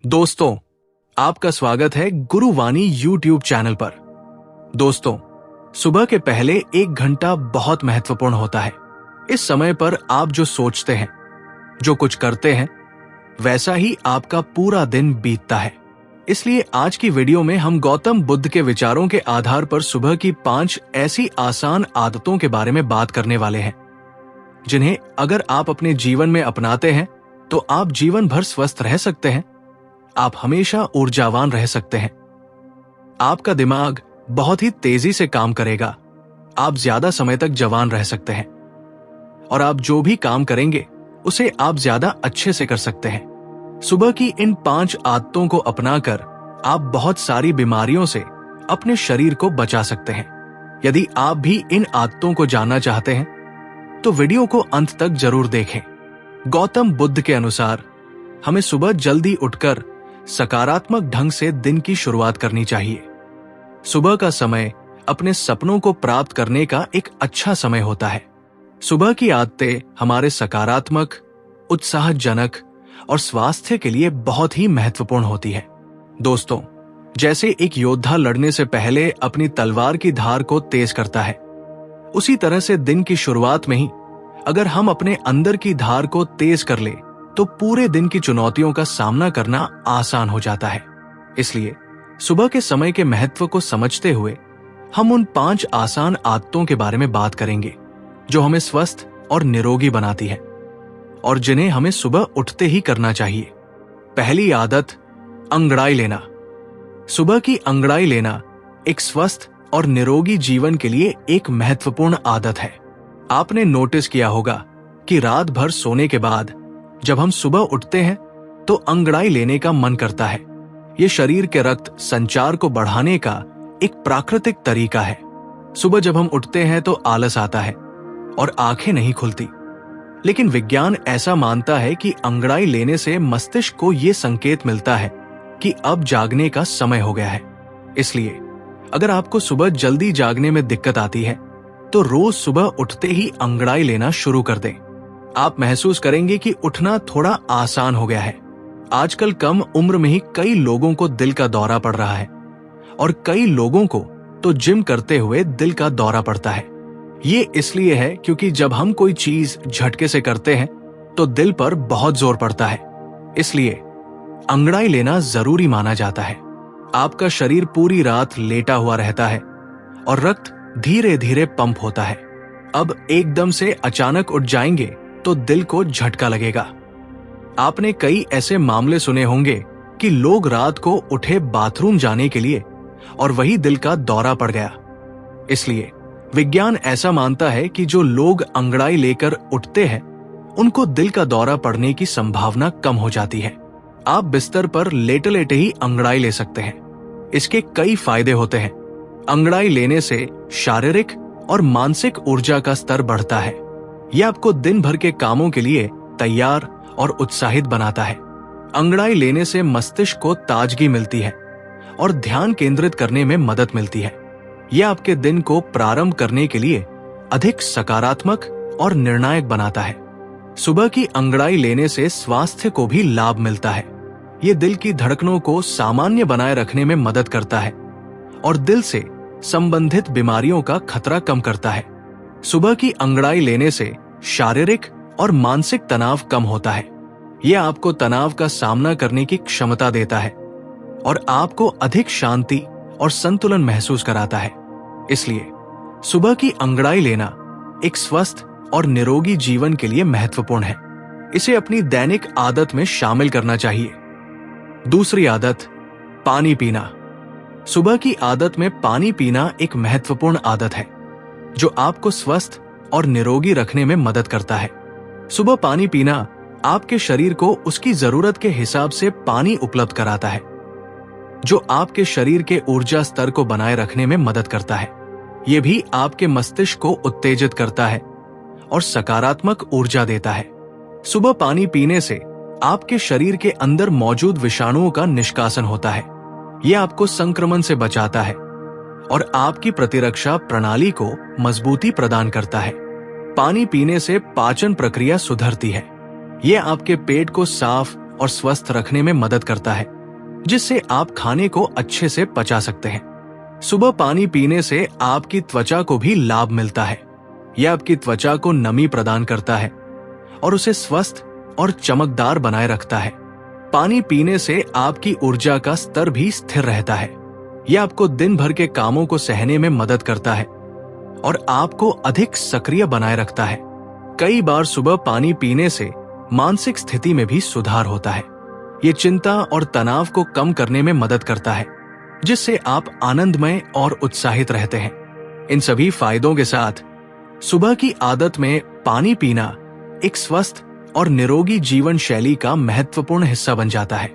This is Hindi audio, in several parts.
दोस्तों, आपका स्वागत है गुरुवाणी यूट्यूब चैनल पर। दोस्तों, सुबह के पहले 1 घंटा बहुत महत्वपूर्ण होता है। इस समय पर आप जो सोचते हैं, जो कुछ करते हैं, वैसा ही आपका पूरा दिन बीतता है। इसलिए आज की वीडियो में हम गौतम बुद्ध के विचारों के आधार पर सुबह की 5 ऐसी आसान आदतों के बारे में बात करने वाले हैं, जिन्हें अगर आप अपने जीवन में अपनाते हैं तो आप जीवन भर स्वस्थ रह सकते हैं। आप हमेशा ऊर्जावान रह सकते हैं। आपका दिमाग बहुत ही तेजी से काम करेगा। आप ज्यादा समय तक जवान रह सकते हैं और आप जो भी काम करेंगे उसे आप ज्यादा अच्छे से कर सकते हैं। सुबह की इन 5 आदतों को अपनाकर आप बहुत सारी बीमारियों से अपने शरीर को बचा सकते हैं। यदि आप भी इन आदतों को जानना चाहते हैं तो वीडियो को अंत तक जरूर देखें। गौतम बुद्ध के अनुसार हमें सुबह जल्दी उठकर सकारात्मक ढंग से दिन की शुरुआत करनी चाहिए। सुबह का समय अपने सपनों को प्राप्त करने का एक अच्छा समय होता है। सुबह की आदतें हमारे सकारात्मक, उत्साहजनक और स्वास्थ्य के लिए बहुत ही महत्वपूर्ण होती है। दोस्तों, जैसे एक योद्धा लड़ने से पहले अपनी तलवार की धार को तेज करता है, उसी तरह से दिन की शुरुआत में ही अगर हम अपने अंदर की धार को तेज कर ले तो पूरे दिन की चुनौतियों का सामना करना आसान हो जाता है। इसलिए सुबह के समय के महत्व को समझते हुए हम उन 5 आसान आदतों के बारे में बात करेंगे जो हमें स्वस्थ और निरोगी बनाती है और जिन्हें हमें सुबह उठते ही करना चाहिए। पहली आदत, अंगड़ाई लेना। सुबह की अंगड़ाई लेना एक स्वस्थ और निरोगी जीवन के लिए एक महत्वपूर्ण आदत है। आपने नोटिस किया होगा कि रात भर सोने के बाद जब हम सुबह उठते हैं तो अंगड़ाई लेने का मन करता है। ये शरीर के रक्त संचार को बढ़ाने का एक प्राकृतिक तरीका है। सुबह जब हम उठते हैं तो आलस आता है और आंखें नहीं खुलती, लेकिन विज्ञान ऐसा मानता है कि अंगड़ाई लेने से मस्तिष्क को ये संकेत मिलता है कि अब जागने का समय हो गया है। इसलिए अगर आपको सुबह जल्दी जागने में दिक्कत आती है तो रोज सुबह उठते ही अंगड़ाई लेना शुरू कर दें। आप महसूस करेंगे कि उठना थोड़ा आसान हो गया है। आजकल कम उम्र में ही कई लोगों को दिल का दौरा पड़ रहा है और कई लोगों को तो जिम करते हुए दिल का दौरा पड़ता है। ये इसलिए है क्योंकि जब हम कोई चीज झटके से करते हैं तो दिल पर बहुत जोर पड़ता है। इसलिए अंगड़ाई लेना जरूरी माना जाता है। आपका शरीर पूरी रात लेटा हुआ रहता है और रक्त धीरे धीरे पंप होता है। अब एकदम से अचानक उठ जाएंगे तो दिल को झटका लगेगा। आपने कई ऐसे मामले सुने होंगे कि लोग रात को उठे बाथरूम जाने के लिए और वही दिल का दौरा पड़ गया। इसलिए विज्ञान ऐसा मानता है कि जो लोग अंगड़ाई लेकर उठते हैं उनको दिल का दौरा पड़ने की संभावना कम हो जाती है। आप बिस्तर पर लेटे लेटे ही अंगड़ाई ले सकते हैं। इसके कई फायदे होते हैं। अंगड़ाई लेने से शारीरिक और मानसिक ऊर्जा का स्तर बढ़ता है। यह आपको दिन भर के कामों के लिए तैयार और उत्साहित बनाता है। अंगड़ाई लेने से मस्तिष्क को ताजगी मिलती है और ध्यान केंद्रित करने में मदद मिलती है। यह आपके दिन को प्रारंभ करने के लिए अधिक सकारात्मक और निर्णायक बनाता है। सुबह की अंगड़ाई लेने से स्वास्थ्य को भी लाभ मिलता है। यह दिल की धड़कनों को सामान्य बनाए रखने में मदद करता है और दिल से संबंधित बीमारियों का खतरा कम करता है। सुबह की अंगड़ाई लेने से शारीरिक और मानसिक तनाव कम होता है। यह आपको तनाव का सामना करने की क्षमता देता है और आपको अधिक शांति और संतुलन महसूस कराता है। इसलिए सुबह की अंगड़ाई लेना एक स्वस्थ और निरोगी जीवन के लिए महत्वपूर्ण है। इसे अपनी दैनिक आदत में शामिल करना चाहिए। दूसरी आदत, पानी पीना। सुबह की आदत में पानी पीना एक महत्वपूर्ण आदत है जो आपको स्वस्थ और निरोगी रखने में मदद करता है। सुबह पानी पीना आपके शरीर को उसकी जरूरत के हिसाब से पानी उपलब्ध कराता है, जो आपके शरीर के ऊर्जा स्तर को बनाए रखने में मदद करता है। यह भी आपके मस्तिष्क को उत्तेजित करता है और सकारात्मक ऊर्जा देता है। सुबह पानी पीने से आपके शरीर के अंदर मौजूद विषाणुओं का निष्कासन होता है। यह आपको संक्रमण से बचाता है और आपकी प्रतिरक्षा प्रणाली को मजबूती प्रदान करता है। पानी पीने से पाचन प्रक्रिया सुधरती है। यह आपके पेट को साफ और स्वस्थ रखने में मदद करता है, जिससे आप खाने को अच्छे से पचा सकते हैं। सुबह पानी पीने से आपकी त्वचा को भी लाभ मिलता है। यह आपकी त्वचा को नमी प्रदान करता है और उसे स्वस्थ और चमकदार बनाए रखता है। पानी पीने से आपकी ऊर्जा का स्तर भी स्थिर रहता है। यह आपको दिन भर के कामों को सहने में मदद करता है और आपको अधिक सक्रिय बनाए रखता है। कई बार सुबह पानी पीने से मानसिक स्थिति में भी सुधार होता है। ये चिंता और तनाव को कम करने में मदद करता है, जिससे आप आनंदमय और उत्साहित रहते हैं। इन सभी फायदों के साथ सुबह की आदत में पानी पीना एक स्वस्थ और निरोगी जीवन शैली का महत्वपूर्ण हिस्सा बन जाता है।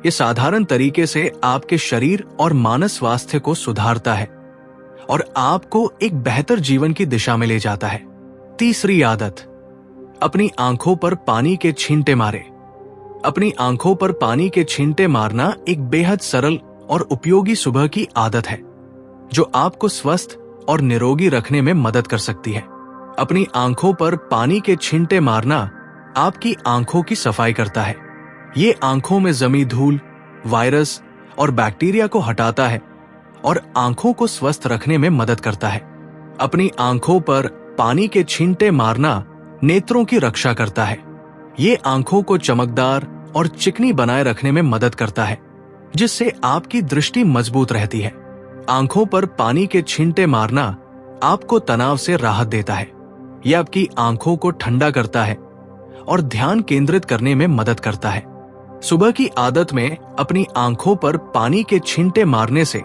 ये साधारण तरीके से आपके शरीर और मानस स्वास्थ्य को सुधारता है और आपको एक बेहतर जीवन की दिशा में ले जाता है। तीसरी आदत, अपनी आंखों पर पानी के छींटे मारे। अपनी आंखों पर पानी के छींटे मारना एक बेहद सरल और उपयोगी सुबह की आदत है, जो आपको स्वस्थ और निरोगी रखने में मदद कर सकती है। अपनी आंखों पर पानी के छींटे मारना आपकी आंखों की सफाई करता है। ये आंखों में जमी धूल, वायरस और बैक्टीरिया को हटाता है और आंखों को स्वस्थ रखने में मदद करता है। अपनी आंखों पर पानी के छींटे मारना नेत्रों की रक्षा करता है। ये आंखों को चमकदार और चिकनी बनाए रखने में मदद करता है, जिससे आपकी दृष्टि मजबूत रहती है। आंखों पर पानी के छींटे मारना आपको तनाव से राहत देता है। यह आपकी आंखों को ठंडा करता है और ध्यान केंद्रित करने में मदद करता है। सुबह की आदत में अपनी आंखों पर पानी के छींटे मारने से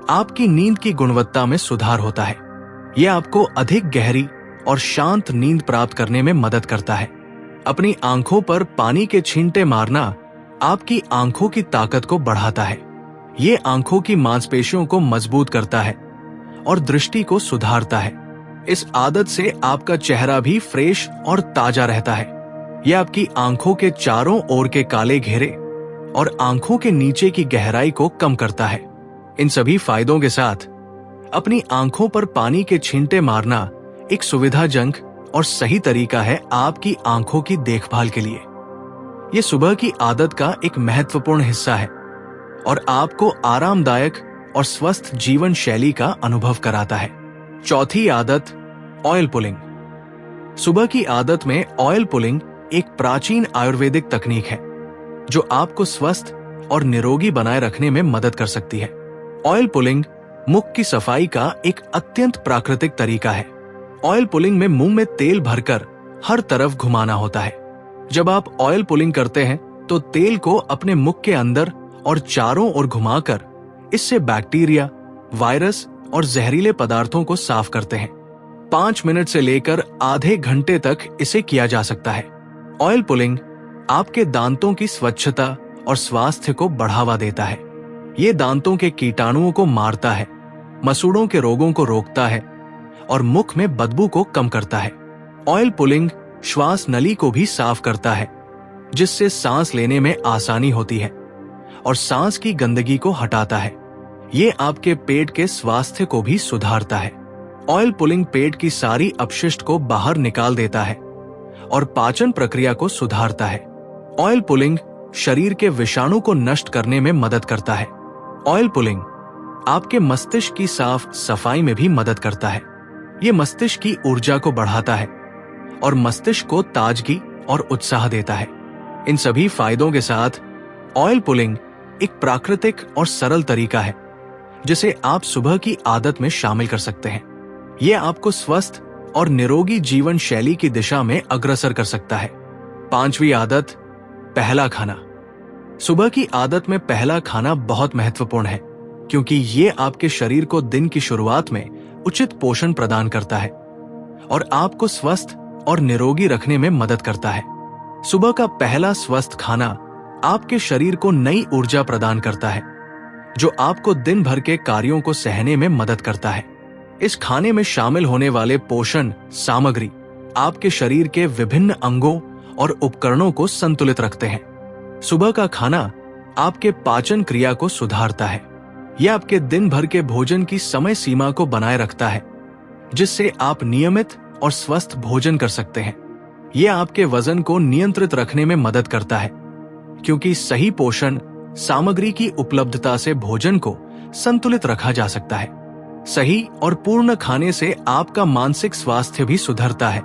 आपकी नींद की गुणवत्ता में सुधार होता है। यह आपको अधिक गहरी और शांत नींद प्राप्त करने में मदद करता है। अपनी आंखों पर पानी के छींटे मारना आपकी आंखों की ताकत को बढ़ाता है। ये आंखों की मांसपेशियों को मजबूत करता है और दृष्टि को सुधारता है। इस आदत से आपका चेहरा भी फ्रेश और ताजा रहता है। यह आपकी आंखों के चारों ओर के काले घेरे और आंखों के नीचे की गहराई को कम करता है। इन सभी फायदों के साथ अपनी आंखों पर पानी के छींटे मारना एक सुविधाजनक और सही तरीका है आपकी आंखों की देखभाल के लिए। यह सुबह की आदत का एक महत्वपूर्ण हिस्सा है और आपको आरामदायक और स्वस्थ जीवन शैली का अनुभव कराता है। चौथी आदत, ऑयल पुलिंग। सुबह की आदत में ऑयल पुलिंग एक प्राचीन आयुर्वेदिक तकनीक है, जो आपको स्वस्थ और निरोगी बनाए रखने में मदद कर सकती है। ऑयल पुलिंग मुख की सफाई का एक अत्यंत प्राकृतिक तरीका है। ऑयल पुलिंग में मुंह में तेल भरकर हर तरफ घुमाना होता है। जब आप ऑयल पुलिंग करते हैं तो तेल को अपने मुख के अंदर और चारों ओर घुमाकर इससे बैक्टीरिया, वायरस और जहरीले पदार्थों को साफ करते हैं। 5 मिनट से लेकर आधे घंटे तक इसे किया जा सकता है। ऑयल पुलिंग आपके दांतों की स्वच्छता और स्वास्थ्य को बढ़ावा देता है। ये दांतों के कीटाणुओं को मारता है, मसूड़ों के रोगों को रोकता है और मुख में बदबू को कम करता है। ऑयल पुलिंग श्वास नली को भी साफ करता है, जिससे सांस लेने में आसानी होती है और सांस की गंदगी को हटाता है। ये आपके पेट के स्वास्थ्य को भी सुधारता है। ऑयल पुलिंग पेट की सारी अपशिष्ट को बाहर निकाल देता है और पाचन प्रक्रिया को सुधारता है। ऑयल पुलिंग शरीर के विषाणु को नष्ट करने में मदद करता है। ऑयल पुलिंग आपके मस्तिष्क की साफ सफाई में भी मदद करता है। ये मस्तिष्क की ऊर्जा को बढ़ाता है और मस्तिष्क को ताजगी और उत्साह देता है। इन सभी फायदों के साथ ऑयल पुलिंग एक प्राकृतिक और सरल तरीका है, जिसे आप सुबह की आदत में शामिल कर सकते हैं। यह आपको स्वस्थ और निरोगी जीवन शैली की दिशा में अग्रसर कर सकता है। 5वीं आदत, पहला खाना। सुबह की आदत में पहला खाना बहुत महत्वपूर्ण है, क्योंकि ये आपके शरीर को दिन की शुरुआत में उचित पोषण प्रदान करता है और आपको स्वस्थ और निरोगी रखने में मदद करता है। सुबह का पहला स्वस्थ खाना आपके शरीर को नई ऊर्जा प्रदान करता है, जो आपको दिन भर के कार्यों को सहने में मदद करता है। इस खाने में शामिल होने वाले पोषण सामग्री आपके शरीर के विभिन्न अंगों और उपकरणों को संतुलित रखते हैं। सुबह का खाना आपके पाचन क्रिया को सुधारता है। यह आपके दिन भर के भोजन की समय सीमा को बनाए रखता है, जिससे आप नियमित और स्वस्थ भोजन कर सकते हैं। यह आपके वजन को नियंत्रित रखने में मदद करता है। क्योंकि सही पोषण सामग्री की उपलब्धता से भोजन को संतुलित रखा जा सकता है। सही और पूर्ण खाने से आपका मानसिक स्वास्थ्य भी सुधरता है,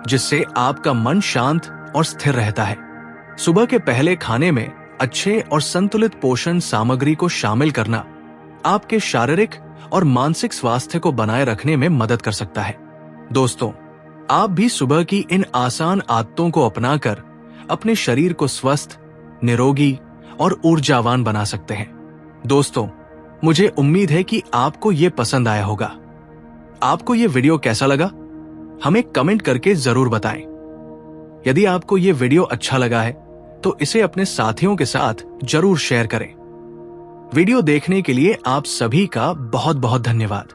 जिससे आपका मन शांत और स्थिर रहता है। सुबह के पहले खाने में अच्छे और संतुलित पोषण सामग्री को शामिल करना आपके शारीरिक और मानसिक स्वास्थ्य को बनाए रखने में मदद कर सकता है। दोस्तों, आप भी सुबह की इन आसान आदतों को अपनाकर अपने शरीर को स्वस्थ, निरोगी और ऊर्जावान बना सकते हैं। दोस्तों, मुझे उम्मीद है कि आपको ये पसंद आया होगा। आपको ये वीडियो कैसा लगा, हमें कमेंट करके जरूर बताएं। यदि आपको ये वीडियो अच्छा लगा है तो इसे अपने साथियों के साथ जरूर शेयर करें। वीडियो देखने के लिए आप सभी का बहुत बहुत धन्यवाद।